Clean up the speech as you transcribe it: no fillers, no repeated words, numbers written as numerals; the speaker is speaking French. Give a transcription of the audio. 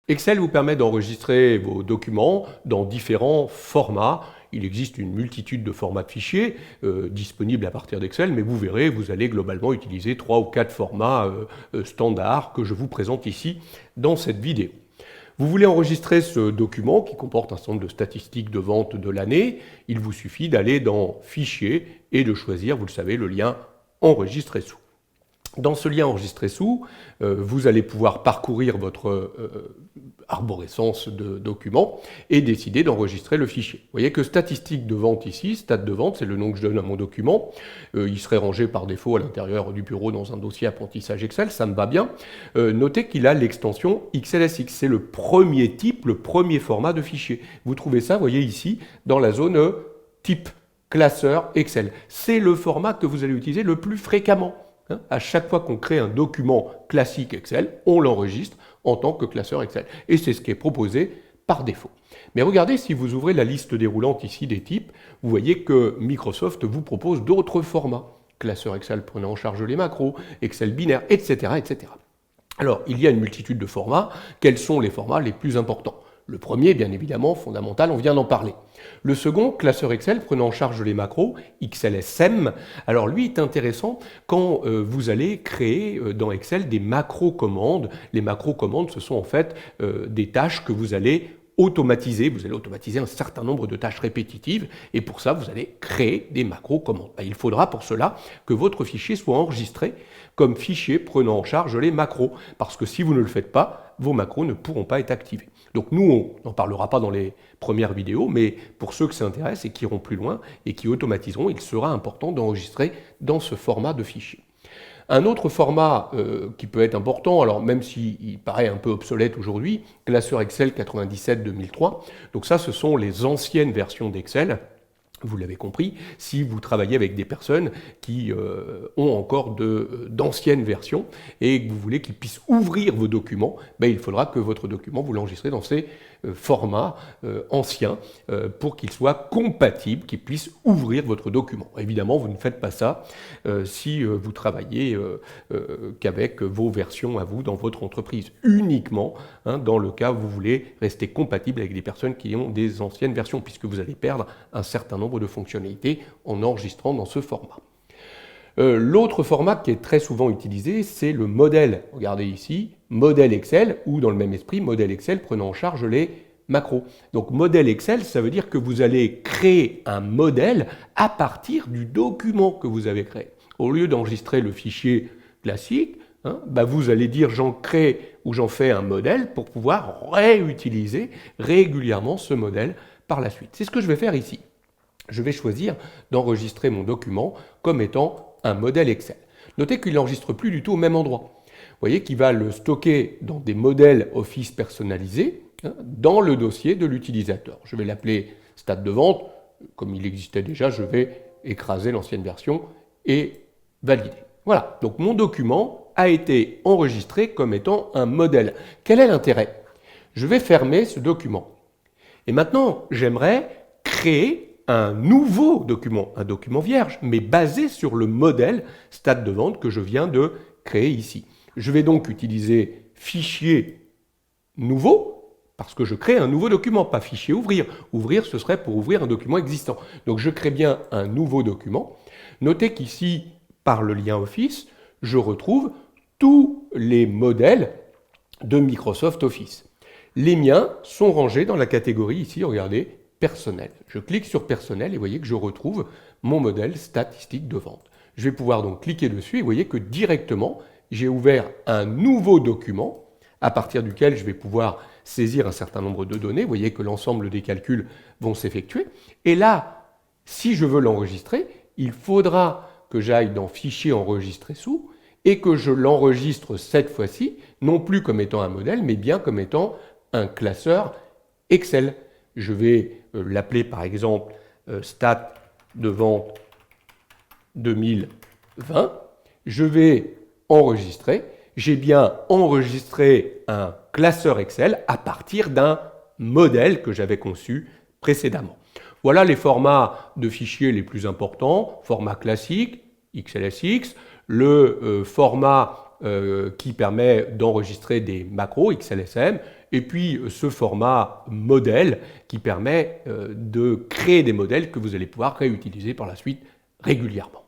Excel vous permet d'enregistrer vos documents dans différents formats. Il existe une multitude de formats de fichiers disponibles à partir d'Excel, mais vous verrez, vous allez globalement utiliser 3 ou 4 formats standards que je vous présente ici dans cette vidéo. Vous voulez enregistrer ce document qui comporte un certain nombre de statistiques de vente de l'année. Il vous suffit d'aller dans Fichier et de choisir, vous le savez, le lien Enregistrer sous. Dans ce lien Enregistrer sous, vous allez pouvoir parcourir votre arborescence de documents et décider d'enregistrer le fichier. Vous voyez que statistiques de vente ici, stade de vente, c'est le nom que je donne à mon document. Il serait rangé par défaut à l'intérieur du bureau dans un dossier apprentissage Excel, ça me va bien. Notez qu'il a l'extension XLSX, c'est le premier type, le premier format de fichier. Vous trouvez ça, vous voyez ici, dans la zone type, classeur Excel. C'est le format que vous allez utiliser le plus fréquemment. À chaque fois qu'on crée un document classique Excel, on l'enregistre en tant que classeur Excel. Et c'est ce qui est proposé par défaut. Mais regardez, si vous ouvrez la liste déroulante ici des types, vous voyez que Microsoft vous propose d'autres formats. Classeur Excel prenant en charge les macros, Excel binaire, etc., etc. Alors, il y a une multitude de formats. Quels sont les formats les plus importants ? Le premier, bien évidemment, fondamental, on vient d'en parler. Le second, classeur Excel prenant en charge les macros, XLSM. Alors lui est intéressant quand vous allez créer dans Excel des macro-commandes. Les macro-commandes, ce sont en fait des tâches que vous allez automatiser. Vous allez automatiser un certain nombre de tâches répétitives et pour ça, vous allez créer des macro-commandes. Il faudra pour cela que votre fichier soit enregistré comme fichier prenant en charge les macros. Parce que si vous ne le faites pas, vos macros ne pourront pas être activés. Donc nous, on n'en parlera pas dans les premières vidéos, mais pour ceux que ça intéresse et qui iront plus loin et qui automatiseront, il sera important d'enregistrer dans ce format de fichier. Un autre format qui peut être important, alors même s'il paraît un peu obsolète aujourd'hui, classeur Excel 97-2003. Donc ça, ce sont les anciennes versions d'Excel. Vous l'avez compris, si vous travaillez avec des personnes qui ont encore d'anciennes versions et que vous voulez qu'ils puissent ouvrir vos documents, il faudra que votre document, vous l'enregistrez dans ces formats anciens pour qu'ils soient compatibles, qu'ils puissent ouvrir votre document. Évidemment, vous ne faites pas ça si vous travaillez qu'avec vos versions à vous dans votre entreprise. Uniquement dans le cas où vous voulez rester compatible avec des personnes qui ont des anciennes versions, puisque vous allez perdre un certain nombre de fonctionnalités en enregistrant dans ce format. L'autre format qui est très souvent utilisé, c'est le modèle. Regardez ici, modèle Excel, ou dans le même esprit, modèle Excel prenant en charge les macros. Donc modèle Excel, ça veut dire que vous allez créer un modèle à partir du document que vous avez créé. Au lieu d'enregistrer le fichier classique, vous allez dire j'en crée ou j'en fais un modèle pour pouvoir réutiliser régulièrement ce modèle par la suite. C'est ce que je vais faire ici. Je vais choisir d'enregistrer mon document comme étant un modèle Excel. Notez qu'il n'enregistre plus du tout au même endroit. Vous voyez qu'il va le stocker dans des modèles Office personnalisés dans le dossier de l'utilisateur. Je vais l'appeler stade de vente. Comme il existait déjà, je vais écraser l'ancienne version et valider. Voilà, donc mon document a été enregistré comme étant un modèle. Quel est l'intérêt ? Je vais fermer ce document. Et maintenant, j'aimerais créer un nouveau document, un document vierge, mais basé sur le modèle stade de vente que je viens de créer ici. Je vais donc utiliser fichier nouveau, parce que je crée un nouveau document, pas fichier ouvrir. Ouvrir, ce serait pour ouvrir un document existant. Donc je crée bien un nouveau document. Notez qu'ici, par le lien Office, je retrouve tous les modèles de Microsoft Office. Les miens sont rangés dans la catégorie ici, regardez, personnel. Je clique sur personnel et vous voyez que je retrouve mon modèle statistique de vente. Je vais pouvoir donc cliquer dessus et vous voyez que directement, j'ai ouvert un nouveau document à partir duquel je vais pouvoir saisir un certain nombre de données. Vous voyez que l'ensemble des calculs vont s'effectuer. Et là, si je veux l'enregistrer, il faudra que j'aille dans Fichier enregistrer sous et que je l'enregistre cette fois-ci, non plus comme étant un modèle, mais bien comme étant un classeur Excel. Je vais l'appeler par exemple stat de vente 2020. Je vais enregistrer. J'ai bien enregistré un classeur Excel à partir d'un modèle que j'avais conçu précédemment. Voilà les formats de fichiers les plus importants. Format classique, XLSX, le format qui permet d'enregistrer des macros XLSM, et puis ce format modèle qui permet de créer des modèles que vous allez pouvoir réutiliser par la suite régulièrement.